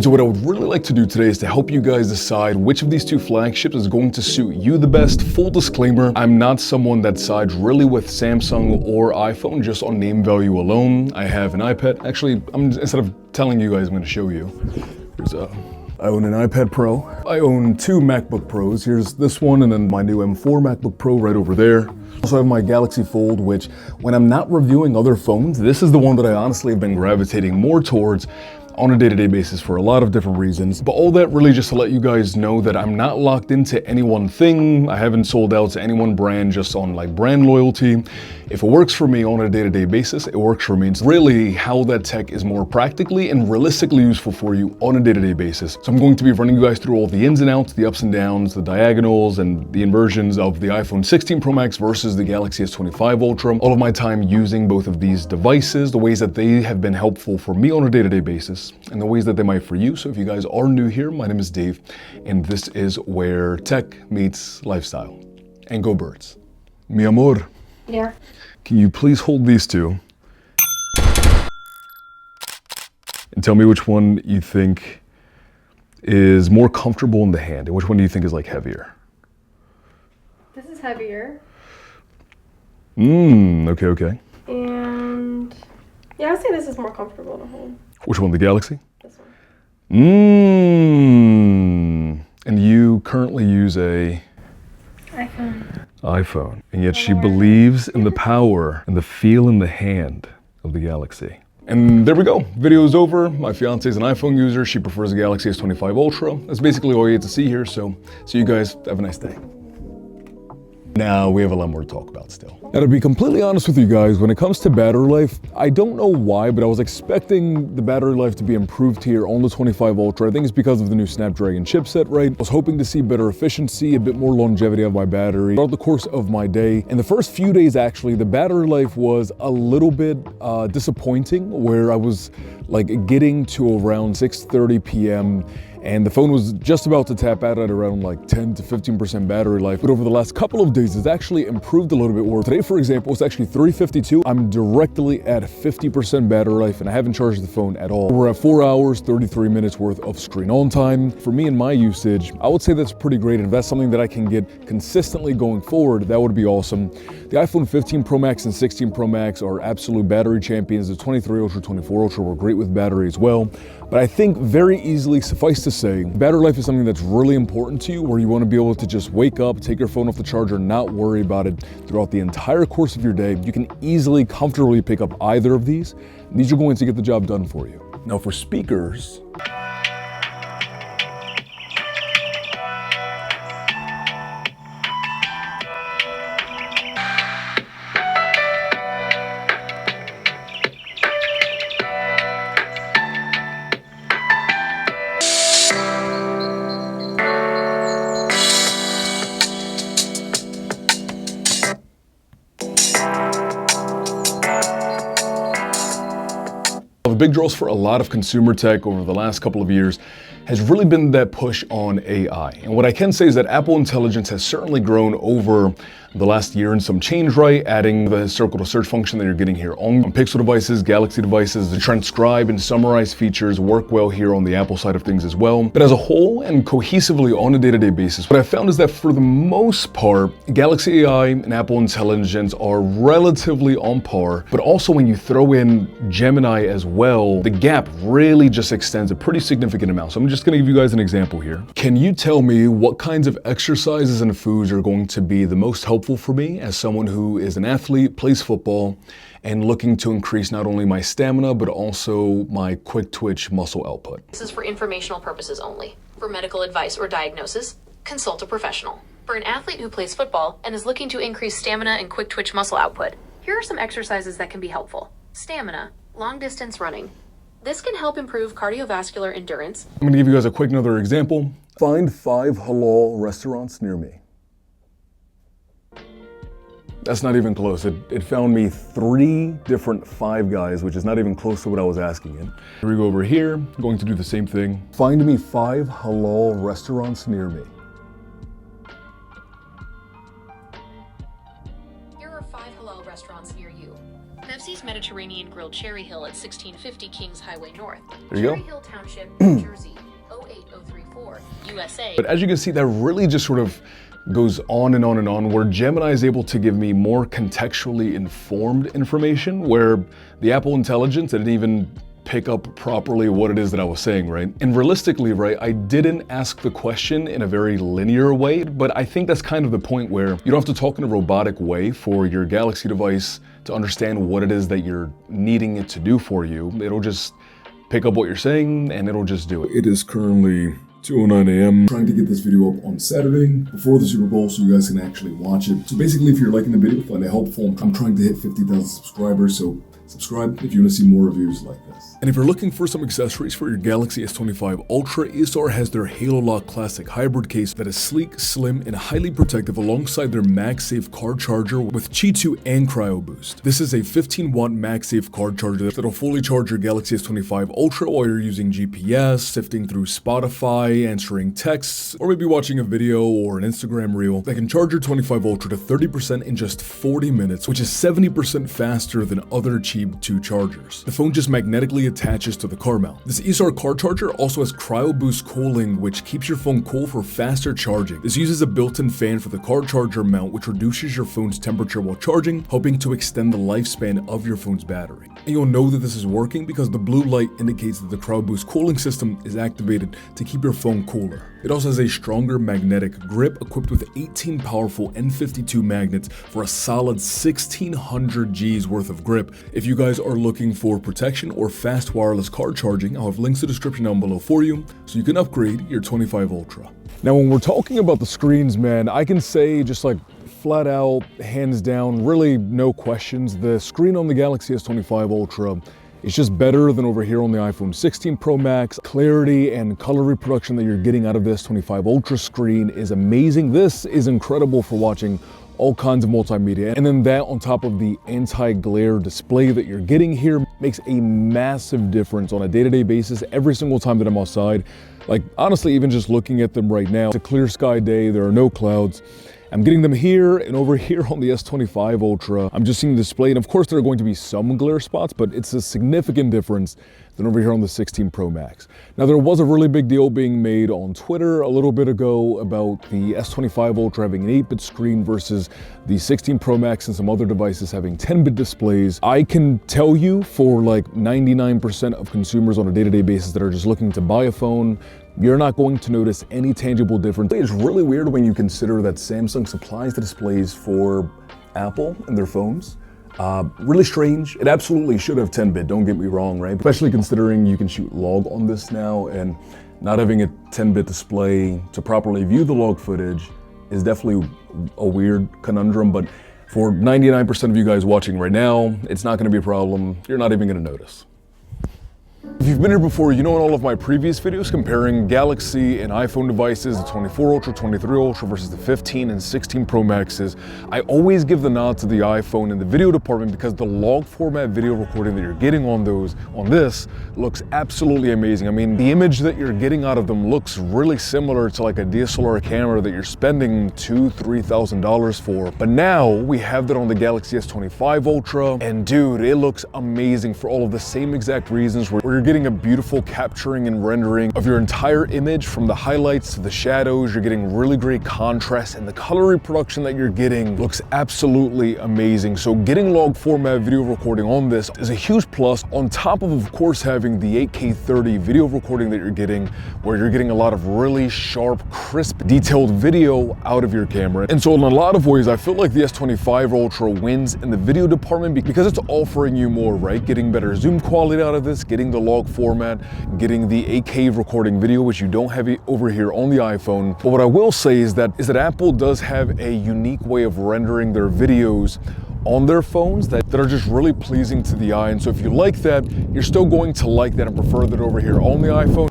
So what I would really like to do today is to help you guys decide which of these two flagships is going to suit you the best. Full disclaimer, I'm not someone that sides really with Samsung or iPhone just on name value alone. I have an iPad. Actually, instead of telling you guys, I'm going to show you. I own an iPad Pro. I own two MacBook Pros. Here's this one and then my new M4 MacBook Pro right over there. I also have my Galaxy Fold, which when I'm not reviewing other phones, this is the one that I honestly have been gravitating more towards on a day-to-day basis for a lot of different reasons. But all that really just to let you guys know that I'm not locked into any one thing. I haven't sold out to any one brand just on like brand loyalty. If it works for me on a day-to-day basis, it works for me. It's really how that tech is more practically and realistically useful for you on a day-to-day basis. So I'm going to be running you guys through all the ins and outs, the ups and downs, the diagonals, and the inversions of the iPhone 16 Pro Max versus the Galaxy S25 Ultra. All of my time using both of these devices, the ways that they have been helpful for me on a day-to-day basis, and the ways that they might for you. So if you guys are new here, my name is Dave, and this is where tech meets lifestyle. And go birds. Mi amor. Yeah. Can you please hold these two? And tell me which one you think is more comfortable in the hand, and which one do you think is like heavier? This is heavier. Okay. And yeah, I'd say this is more comfortable to hold. Which one, the Galaxy? This one. And you currently use a iPhone. And yet she believes in the power and the feel in the hand of the Galaxy. And there we go, video is over. My fiance is an iPhone user. She prefers the Galaxy S25 Ultra. That's basically all you get to see here. So you guys have a nice day. Now we have a lot more to talk about still. Now to be completely honest with you guys, when it comes to battery life, I don't know why, but I was expecting the battery life to be improved here on the 25 Ultra. I think it's because of the new Snapdragon chipset, right? I was hoping to see better efficiency, a bit more longevity of my battery throughout the course of my day. And the first few days actually, the battery life was a little bit disappointing, where I was like getting to around 6:30 p.m. and the phone was just about to tap out at around like 10 to 15% battery life. But over the last couple of days, it's actually improved a little bit more. Today, for example, it's actually 3:52. I'm directly at 50% battery life and I haven't charged the phone at all. We're at 4 hours, 33 minutes worth of screen on time. For me and my usage, I would say that's pretty great. And if that's something that I can get consistently going forward, that would be awesome. The iPhone 15 Pro Max and 16 Pro Max are absolute battery champions. The 23 Ultra, 24 Ultra were great with battery as well. But I think very easily, suffice to say, battery life is something that's really important to you, where you want to be able to just wake up, take your phone off the charger, not worry about it throughout the entire course of your day. You can easily, comfortably pick up either of these. These are going to get the job done for you. Now for speakers, the big draws for a lot of consumer tech over the last couple of years has really been that push on AI. And what I can say is that Apple Intelligence has certainly grown over the last year and some change, right? Adding the circle to search function that you're getting here on Pixel devices, Galaxy devices. The transcribe and summarize features work well here on the Apple side of things as well. But as a whole and cohesively on a day-to-day basis, what I found is that for the most part, Galaxy AI and Apple Intelligence are relatively on par. But also when you throw in Gemini as well, the gap really just extends a pretty significant amount. So I'm just gonna give you guys an example here. Can you tell me what kinds of exercises and foods are going to be the most helpful for me as someone who is an athlete, plays football, and looking to increase not only my stamina, but also my quick twitch muscle output? This is for informational purposes only. For medical advice or diagnosis, consult a professional. For an athlete who plays football and is looking to increase stamina and quick twitch muscle output, here are some exercises that can be helpful. Stamina, long distance running. This can help improve cardiovascular endurance. I'm gonna give you guys a quick another example. Find 5 halal restaurants near me. That's not even close. It found me 3 different Five Guys, which is not even close to what I was asking it. Here we go over here, I'm going to do the same thing. Find me 5 halal restaurants near me. Here are 5 halal restaurants near you. Pepsi's Mediterranean Grill Cherry Hill at 1650 Kings Highway North. There you go. Cherry Hill Township, New Jersey, 08034, USA. But as you can see, that really just sort of goes on and on and on, where Gemini is able to give me more contextually informed information, where the Apple Intelligence didn't even pick up properly what it is that I was saying, right? And realistically, right, I didn't ask the question in a very linear way, but I think that's kind of the point where you don't have to talk in a robotic way for your Galaxy device to understand what it is that you're needing it to do for you. It'll just pick up what you're saying and it'll just do it. It is currently 2:09 a.m. Trying to get this video up on Saturday before the Super Bowl so you guys can actually watch it. So basically, if you're liking the video, find it helpful. I'm trying to hit 50,000 subscribers, so subscribe if you want to see more reviews like this. And if you're looking for some accessories for your Galaxy S25 Ultra, ASR has their Halo Lock Classic Hybrid case that is sleek, slim, and highly protective alongside their MagSafe card charger with Qi 2 and Cryo Boost. This is a 15-watt MagSafe card charger that'll fully charge your Galaxy S25 Ultra while you're using GPS, sifting through Spotify, answering texts, or maybe watching a video or an Instagram reel that can charge your 25 Ultra to 30% in just 40 minutes, which is 70% faster than other cheap 2 chargers. The phone just magnetically attaches to the car mount. This ASR car charger also has Cryo Boost cooling, which keeps your phone cool for faster charging. This uses a built-in fan for the car charger mount, which reduces your phone's temperature while charging, helping to extend the lifespan of your phone's battery. And you'll know that this is working because the blue light indicates that the Cryo Boost cooling system is activated to keep your phone cooler. It also has a stronger magnetic grip equipped with 18 powerful N52 magnets for a solid 1600 G's worth of grip. If you guys are looking for protection or fast wireless car charging, I'll have links in the description down below for you so you can upgrade your 25 Ultra. Now, when we're talking about the screens, man, I can say just like flat out, hands down, really no questions, the screen on the Galaxy S25 Ultra is just better than over here on the iPhone 16 Pro Max. Clarity and color reproduction that you're getting out of this 25 Ultra screen is amazing. This is incredible for watching all kinds of multimedia. And then that on top of the anti-glare display that you're getting here makes a massive difference on a day-to-day basis every single time that I'm outside. Like honestly, even just looking at them right now, it's a clear sky day, there are no clouds. I'm getting them here and over here on the S25 Ultra. I'm just seeing the display, and of course there are going to be some glare spots, but it's a significant difference than over here on the 16 Pro Max. Now, there was a really big deal being made on Twitter a little bit ago about the S25 Ultra having an 8-bit screen versus the 16 Pro Max and some other devices having 10-bit displays. I can tell you for like 99% of consumers on a day-to-day basis that are just looking to buy a phone, you're not going to notice any tangible difference. It's really weird when you consider that Samsung supplies the displays for Apple and their phones. Really strange. It absolutely should have 10-bit, don't get me wrong, right? Especially considering you can shoot log on this now, and not having a 10-bit display to properly view the log footage is definitely a weird conundrum, but for 99% of you guys watching right now, it's not gonna be a problem. You're not even gonna notice. If you've been here before, you know in all of my previous videos comparing Galaxy and iPhone devices, the 24 Ultra, 23 Ultra versus the 15 and 16 Pro Maxes, I always give the nod to the iPhone in the video department because the log format video recording that you're getting on this looks absolutely amazing. I mean, the image that you're getting out of them looks really similar to like a DSLR camera that you're spending $2,000, $3,000 for. But now we have that on the Galaxy S25 Ultra, and dude, it looks amazing for all of the same exact reasons where you're getting a beautiful capturing and rendering of your entire image from the highlights to the shadows. You're getting really great contrast, and the color reproduction that you're getting looks absolutely amazing. So getting log format video recording on this is a huge plus, on top of course having the 8K 30 video recording that you're getting, where you're getting a lot of really sharp, crisp, detailed video out of your camera. And so in a lot of ways, I feel like the S25 Ultra wins in the video department because it's offering you more, right? Getting better zoom quality out of this, getting the log format, getting the 8K recording video, which you don't have over here on the iPhone. But what I will say is that Apple does have a unique way of rendering their videos on their phones that are just really pleasing to the eye. And so if you like that, you're still going to like that and prefer that over here on the iPhone.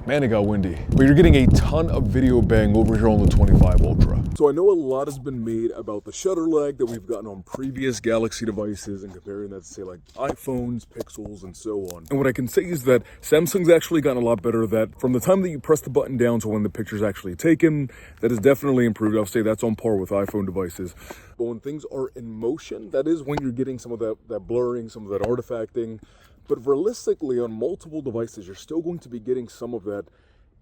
Man, it got windy. But you're getting a ton of video bang over here on the 25 Ultra. So I know a lot has been made about the shutter lag that we've gotten on previous Galaxy devices and comparing that to say like iPhones, Pixels, and so on. And what I can say is that Samsung's actually gotten a lot better, that from the time that you press the button down to when the picture's actually taken, that is definitely improved. I'll say that's on par with iPhone devices. But when things are in motion, that is when you're getting some of that blurring, some of that artifacting. But realistically, on multiple devices, you're still going to be getting some of that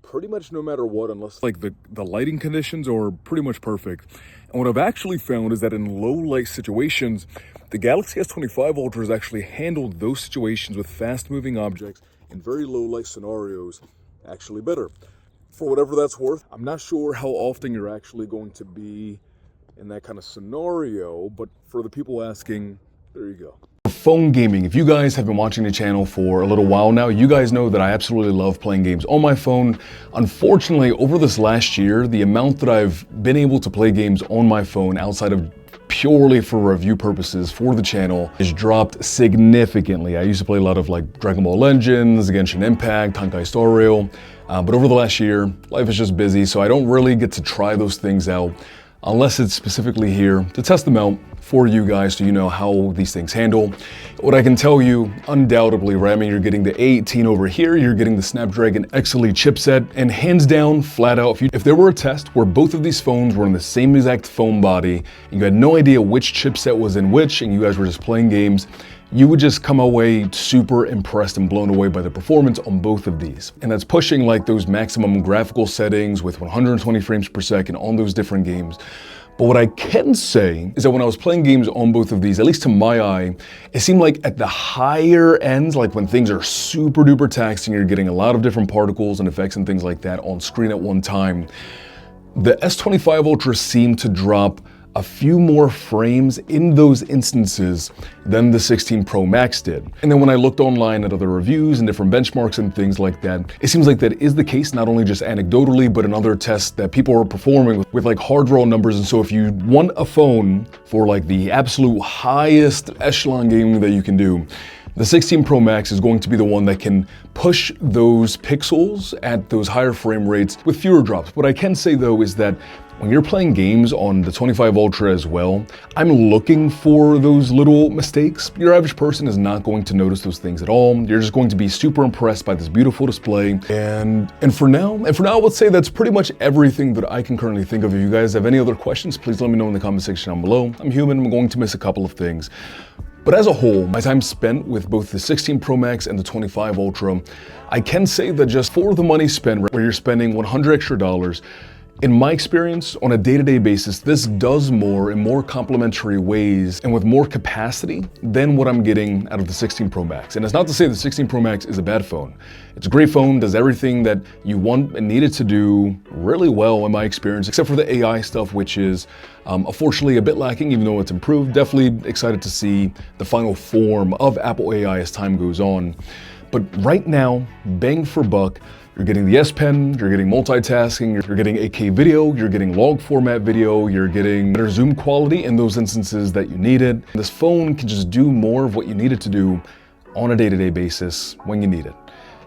pretty much no matter what, unless like the lighting conditions are pretty much perfect. And what I've actually found is that in low light situations, the Galaxy S25 Ultra has actually handled those situations with fast moving objects in very low light scenarios actually better. For whatever that's worth, I'm not sure how often you're actually going to be in that kind of scenario, but for the people asking, there you go. Phone gaming. If you guys have been watching the channel for a little while now, you guys know that I absolutely love playing games on my phone. Unfortunately, over this last year, the amount that I've been able to play games on my phone outside of purely for review purposes for the channel has dropped significantly. I used to play a lot of like Dragon Ball Legends, Genshin Impact, Honkai Star Rail, but over the last year, life is just busy, so I don't really get to try those things out unless it's specifically here to test them out for you guys so you know how these things handle. What I can tell you, undoubtedly, right? I mean, you're getting the A18 over here, you're getting the Snapdragon X Elite chipset, and hands down, flat out, if there were a test where both of these phones were in the same exact phone body, and you had no idea which chipset was in which, and you guys were just playing games, you would just come away super impressed and blown away by the performance on both of these. And that's pushing like those maximum graphical settings with 120 frames per second on those different games. But what I can say is that when I was playing games on both of these, at least to my eye, it seemed like at the higher ends, like when things are super duper taxing, you're getting a lot of different particles and effects and things like that on screen at one time, the S25 Ultra seemed to drop a few more frames in those instances than the 16 Pro Max did. And then when I looked online at other reviews and different benchmarks and things like that, it seems like that is the case, not only just anecdotally, but in other tests that people are performing with like hard raw numbers. And so if you want a phone for like the absolute highest echelon gaming that you can do, the 16 Pro Max is going to be the one that can push those pixels at those higher frame rates with fewer drops. What I can say though is that when you're playing games on the 25 Ultra as well, I'm looking for those little mistakes. Your average person is not going to notice those things at all. You're just going to be super impressed by this beautiful display. And for now, I would say that's pretty much everything that I can currently think of. If you guys have any other questions, please let me know in the comment section down below. I'm human, I'm going to miss a couple of things. But as a whole, my time spent with both the 16 Pro Max and the 25 Ultra, I can say that just for the money spent, where you're spending $100 extra, in my experience, on a day-to-day basis, this does more in more complementary ways and with more capacity than what I'm getting out of the 16 Pro Max. And it's not to say the 16 Pro Max is a bad phone. It's a great phone, does everything that you want and need it to do really well in my experience, except for the AI stuff, which is unfortunately a bit lacking, even though it's improved. Definitely excited to see the final form of Apple AI as time goes on. But right now, bang for buck, you're getting the S Pen, you're getting multitasking, you're getting 8K video, you're getting log format video, you're getting better zoom quality in those instances that you need it. This phone can just do more of what you need it to do on a day-to-day basis when you need it.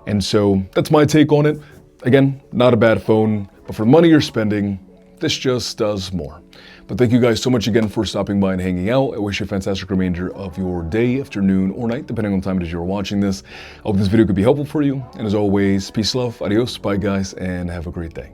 And so that's my take on it. Again, not a bad phone, but for the money you're spending, this just does more. But thank you guys so much again for stopping by and hanging out. I wish you a fantastic remainder of your day, afternoon, or night, depending on the time it is you're watching this. I hope this video could be helpful for you. And as always, peace, love, adios, bye guys, and have a great day.